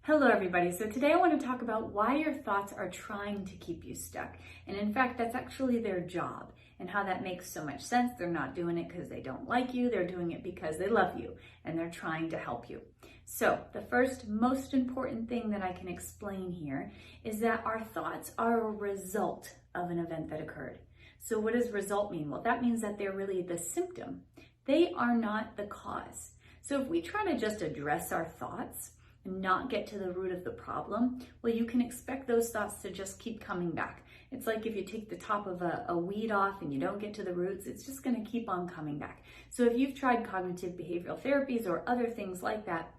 Hello everybody. So today I want to talk about why your thoughts are trying to keep you stuck. And in fact, that's actually their job and how that makes so much sense. They're not doing it because they don't like you. They're doing it because they love you and they're trying to help you. So the first most important thing that I can explain here is that our thoughts are a result of an event that occurred. So what does result mean? Well, that means that they're really the symptom. They are not the cause. So if we try to just address our thoughts and not get to the root of the problem, well, you can expect those thoughts to just keep coming back. It's like if you take the top of a weed off and you don't get to the roots, it's just going to keep on coming back. So if you've tried cognitive behavioral therapies or other things like that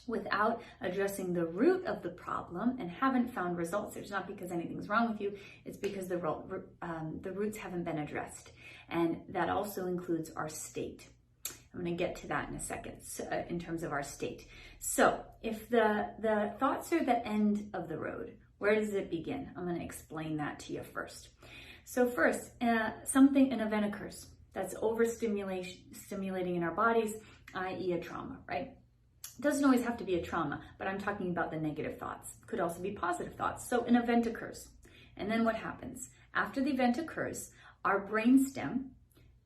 without addressing the root of the problem and haven't found results, it's not because anything's wrong with you, it's because the roots haven't been addressed. And that also includes our state. I'm going to get to that in a second in terms of our state. So if the thoughts are the end of the road, where does it begin? I'm going to explain that to you first. So first, an event occurs that's overstimulating in our bodies, i.e. a trauma, right? It doesn't always have to be a trauma, but I'm talking about the negative thoughts. It could also be positive thoughts. So an event occurs. And then what happens? After the event occurs, our brainstem,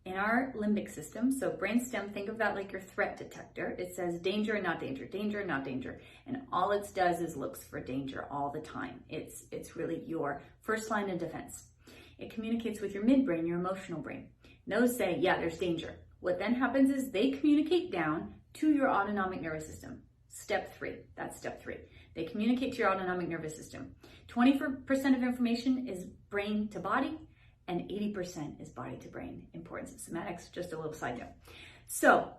in our limbic system, so brainstem, think of that like your threat detector. It says danger, not danger, danger, not danger. And all it does is looks for danger all the time. It's really your first line of defense. It communicates with your midbrain, your emotional brain. Those say, yeah, there's danger. What then happens is they communicate down to your autonomic nervous system. Step 3, that's step 3. They communicate to your autonomic nervous system. 20% of information is brain to body, and 80% is body to brain. Importance of somatics, just a little side note. So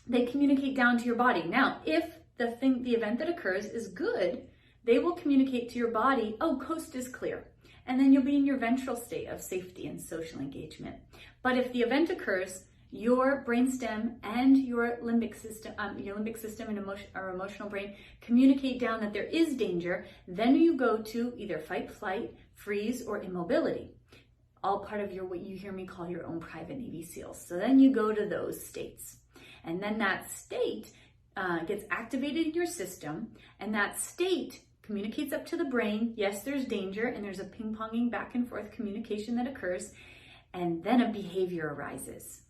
they communicate down to your body. Now, if the event that occurs is good, they will communicate to your body, oh, coast is clear. And then you'll be in your ventral state of safety and social engagement. But if the event occurs, your brainstem and your limbic system and emotional brain communicate down that there is danger. Then you go to either fight, flight, freeze, or immobility. All part of what you hear me call your own private Navy SEALs. So then you go to those states. And then that state gets activated in your system, and that state communicates up to the brain, yes, there's danger, and there's a ping-ponging back and forth communication that occurs, and then a behavior arises.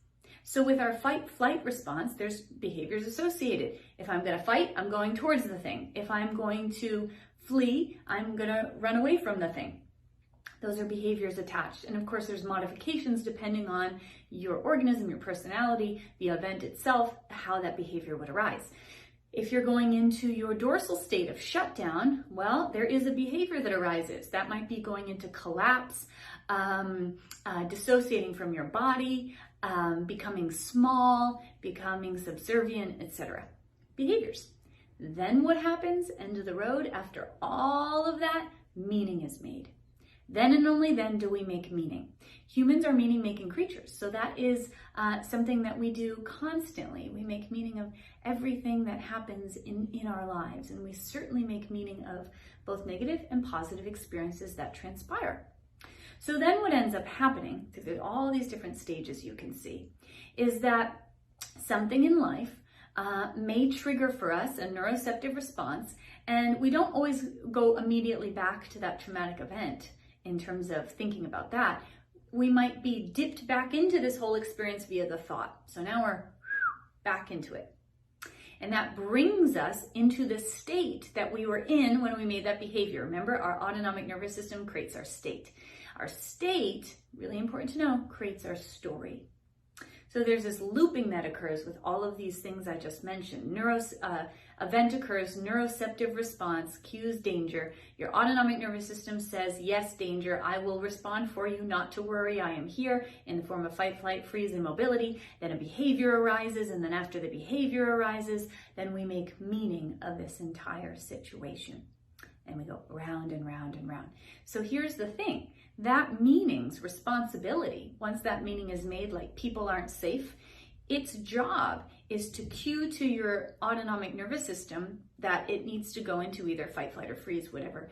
So with our fight-flight response, there's behaviors associated. If I'm gonna fight, I'm going towards the thing. If I'm going to flee, I'm gonna run away from the thing. Those are behaviors attached. And of course, there's modifications depending on your organism, your personality, the event itself, how that behavior would arise. If you're going into your dorsal state of shutdown, well, there is a behavior that arises. That might be going into collapse, dissociating from your body, becoming small, becoming subservient, etc. Behaviors. Then what happens? End of the road. After all of that, meaning is made. Then and only then do we make meaning. Humans are meaning-making creatures, so that is something that we do constantly. We make meaning of everything that happens in our lives, and we certainly make meaning of both negative and positive experiences that transpire. So then what ends up happening, because there's all these different stages you can see, is that something in life may trigger for us a neuroceptive response, and we don't always go immediately back to that traumatic event. In terms of thinking about that, we might be dipped back into this whole experience via the thought. So now we're back into it. And that brings us into the state that we were in when we made that behavior. Remember, our autonomic nervous system creates our state. Our state, really important to know, creates our story. So there's this looping that occurs with all of these things I just mentioned. Event occurs, neuroceptive response, cues danger. Your autonomic nervous system says, yes, danger, I will respond for you, not to worry, I am here, in the form of fight, flight, freeze, and mobility. Then a behavior arises, and then after the behavior arises, then we make meaning of this entire situation. And we go round and round and round. So here's the thing. That meaning's responsibility, once that meaning is made, like people aren't safe, its job is to cue to your autonomic nervous system that it needs to go into either fight, flight, or freeze, whatever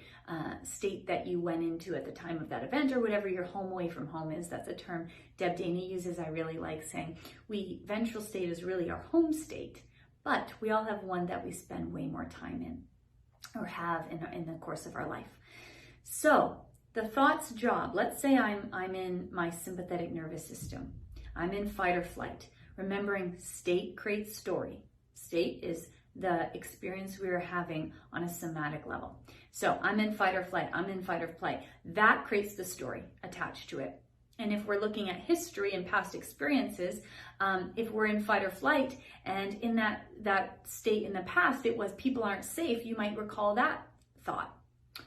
state that you went into at the time of that event, or whatever your home away from home is. That's a term Deb Daney uses. I really like saying ventral state is really our home state, but we all have one that we spend way more time in. or have in the course of our life. So the thought's job, let's say I'm in my sympathetic nervous system. I'm in fight or flight. Remembering state creates story. State is the experience we are having on a somatic level. So I'm in fight or flight. I'm in fight or flight. That creates the story attached to it. And if we're looking at history and past experiences, if we're in fight or flight and in that state in the past, it was people aren't safe, you might recall that thought.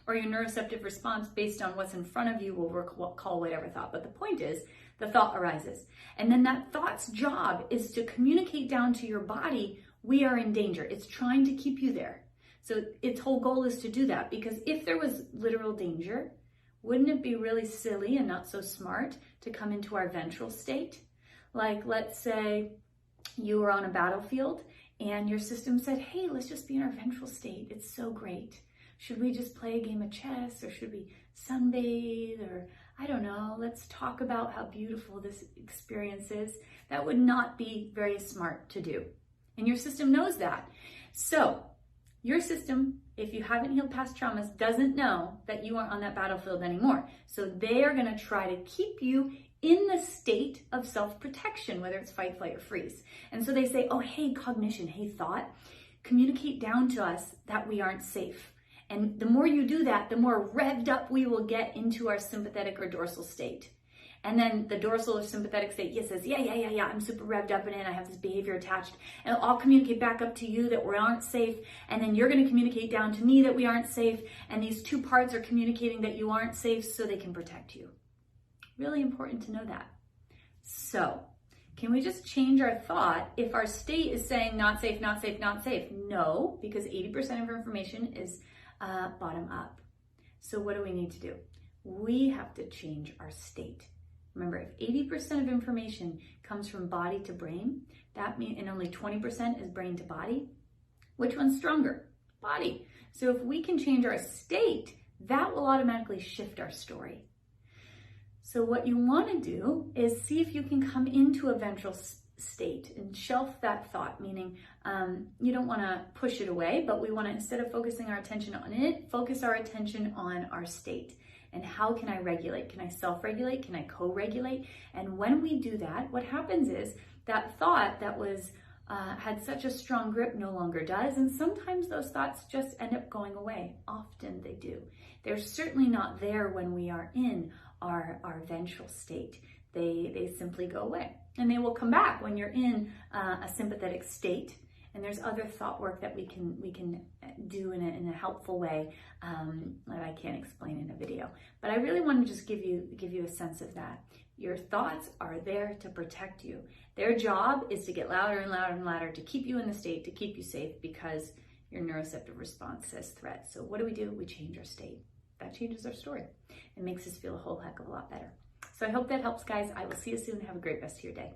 Or your neuroceptive response based on what's in front of you will recall whatever thought. But the point is, the thought arises. And then that thought's job is to communicate down to your body, we are in danger. It's trying to keep you there. So its whole goal is to do that, because if there was literal danger, wouldn't it be really silly and not so smart to come into our ventral state? Like, let's say you were on a battlefield and your system said, hey, let's just be in our ventral state. It's so great. Should we just play a game of chess, or should we sunbathe, or I don't know, let's talk about how beautiful this experience is. That would not be very smart to do. And your system knows that. So your system, if you haven't healed past traumas, doesn't know that you aren't on that battlefield anymore. So they are going to try to keep you in the state of self-protection, whether it's fight, flight, or freeze. And so they say, oh, hey, cognition, hey, thought, communicate down to us that we aren't safe. And the more you do that, the more revved up we will get into our sympathetic or dorsal state. And then the dorsal or sympathetic state says, yeah, I'm super revved up in it, I have this behavior attached, and I'll communicate back up to you that we aren't safe, and then you're going to communicate down to me that we aren't safe, and these two parts are communicating that you aren't safe so they can protect you. Really important to know that. So, can we just change our thought if our state is saying not safe, not safe, not safe? No, because 80% of our information is bottom up. So what do we need to do? We have to change our state. Remember, if 80% of information comes from body to brain, that means, and only 20% is brain to body, which one's stronger? Body. So if we can change our state, that will automatically shift our story. So what you want to do is see if you can come into a ventral state and shelf that thought, meaning you don't want to push it away, but we want to, instead of focusing our attention on it, focus our attention on our state. And how can I regulate? Can I self-regulate? Can I co-regulate? And when we do that, what happens is that thought that was had such a strong grip no longer does. And sometimes those thoughts just end up going away. Often they do. They're certainly not there when we are in our ventral state. They simply go away. And they will come back when you're in a sympathetic state. And there's other thought work that we can do in a helpful way that I can't explain in a video. But I really want to just give you a sense of that. Your thoughts are there to protect you. Their job is to get louder and louder and louder to keep you in the state, to keep you safe, because your neuroceptive response says threat. So what do? We change our state. That changes our story. It makes us feel a whole heck of a lot better. So I hope that helps, guys. I will see you soon. Have a great rest of your day.